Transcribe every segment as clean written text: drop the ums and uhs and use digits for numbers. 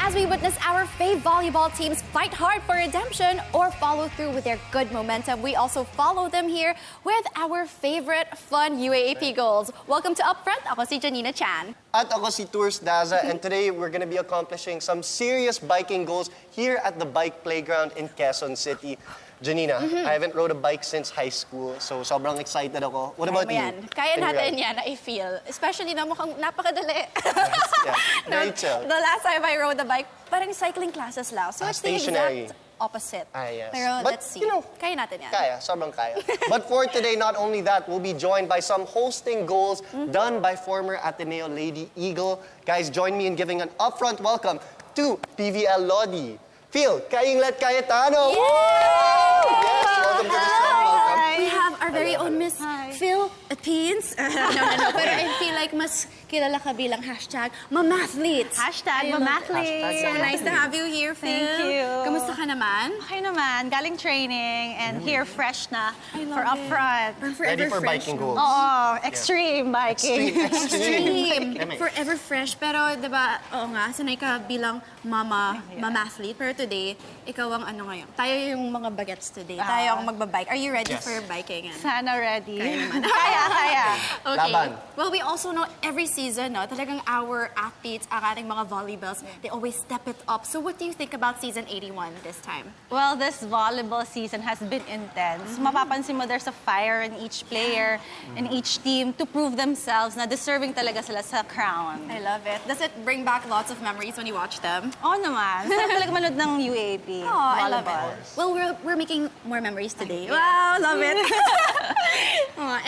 as we witness our fave volleyball teams fight hard for redemption or follow through with their good momentum, we also follow them here with our favorite fun UAAP goals. Welcome to Upfront. Ako si Janina Chan. At ako si Tours Daza, and today we're going to be accomplishing some serious biking goals here at the bike playground in Quezon City. Janina, I haven't rode a bike since high school, so sobrang excited ako. What about you? Kaya natin yan, I feel. Especially na mukhang napakadali. Yeah, very chill. The last time I rode a bike, parang cycling classes lang. So it's the stationary. exact opposite. Yes. Pero But, let's see. you know, Kaya natin yan. Kaya, sobrang kaya. But for today, not only that, we'll be joined by some hosting goals done by former Ateneo Lady Eagle. Guys, join me in giving an upfront welcome to PVL Lodi, Phil Kainglet Cayetano. Yes, welcome to the show. Welcome. We have our very own Miss Philippines. No. Pero I feel like mas kilala ka bilang #Mamathletes. #Mamathletes. So nice to have you here, Phil. Thank you. Kamusta ka naman? Okay naman, galing training and here fresh na for upfront. Ready for biking goals. Oo, extreme biking. Extreme. Eme. Forever fresh. Pero, di ba, oo nga, sanay ka bilang mamathlete. Pero today, ikaw ang ano ngayon. Tayo yung mga bagets today. Tayo ang magbabike. Are you ready Yes. for biking? Sana ready. Kaya naman. Kaya. Okay. Laban. Well, we also know every season, no, talagang our athletes, ang ating mga volleyballs, they always step it up. So what do you think about season 81 this time? Well, this volleyball season has been intense. Mapapansin mo there's a fire in each player, in each team to prove themselves na deserving talaga sila sa crown. I love it. Does it bring back lots of memories when you watch them? Oo naman. Sarap talaga manood ng UAP. Oh, I love volleyball. it. Well, we're making more memories today. Wow, love it.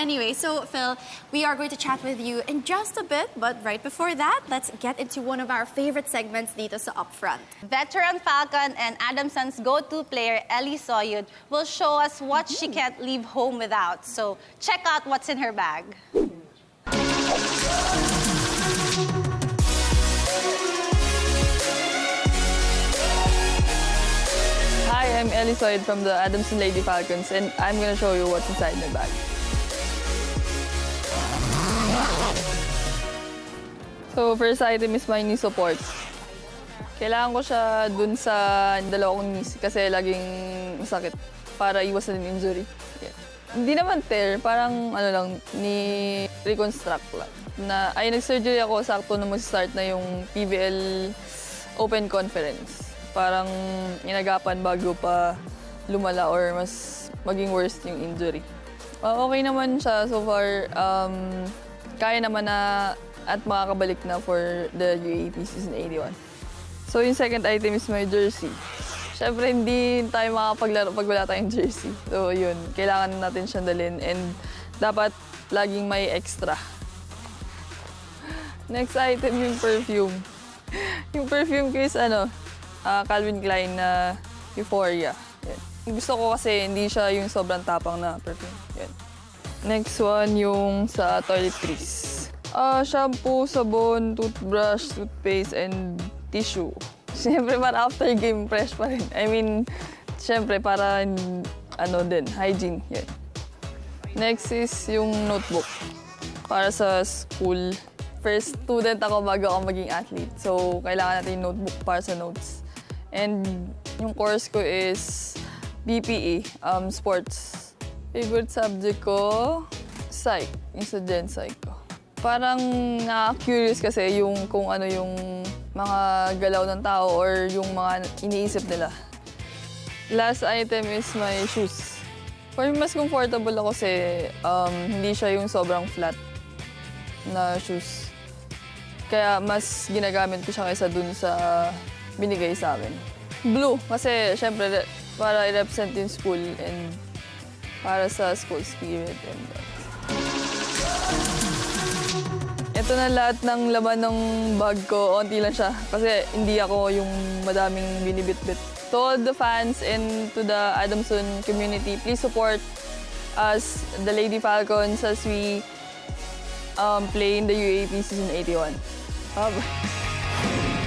Anyway, so Phil, we are going to chat with you in just a bit, but right before that, let's get into one of our favorite segments dito sa Upfront. Veteran Falcon and Adamson's go-to player, Ellie Soyud, will show us what she can't leave home without. So check out what's in her bag. Hi, I'm Ellie Soyd from the Adamson Lady Falcons, and I'm gonna show you what's inside my bag. So, first item is my knee support. Kailangan ko siya dun sa dalawang knees kasi laging masakit para iwasan yung injury. Yeah. Hindi naman tear, parang ano lang, ni reconstruct lang. Nag-surgery ako sakto na mag-start na yung PVL Open Conference. Parang inagapan bago pa lumala or mas maging worse yung injury. Okay naman siya so far. Kaya naman na at makakabalik na for the UAAP Season 81. So yung second item is my jersey. Siyempre hindi tayo makapaglaro pag wala tayong jersey. So yun, kailangan natin siyang dalhin and dapat laging may extra. Next item yung perfume. Yung perfume ko is Calvin Klein na Euphoria. Yan. Gusto ko kasi hindi siya yung sobrang tapang na perfume. Yan. Next one yung sa toiletries. Shampoo, sabon, toothbrush, toothpaste, and tissue. Siyempre para after game, fresh pa rin. I mean, siyempre para hygiene. Yan. Next is yung notebook. Para sa school. First student ako bago ako maging athlete. So, kailangan natin yung notebook para sa notes. And yung course ko is BPE, sports. Favorite subject ko, psych, yung sa Gen Psych ko. Parang na-curious kasi yung kung ano yung mga galaw ng tao or yung mga iniisip nila. Last item is my shoes. For me, mas comfortable ako kasi hindi siya yung sobrang flat na shoes. Kaya mas ginagamit ko siya kaysa dun sa binigay sa amin. Blue, kasi syempre para i-represent yung school and para sa school spirit. And ito na lahat ng laman ng bag ko, onti lang siya. Kasi hindi ako yung madaming binibit-bit. To all the fans and to the Adamson community, please support us, the Lady Falcons, as we play in the UAAP Season 81. Bye-bye.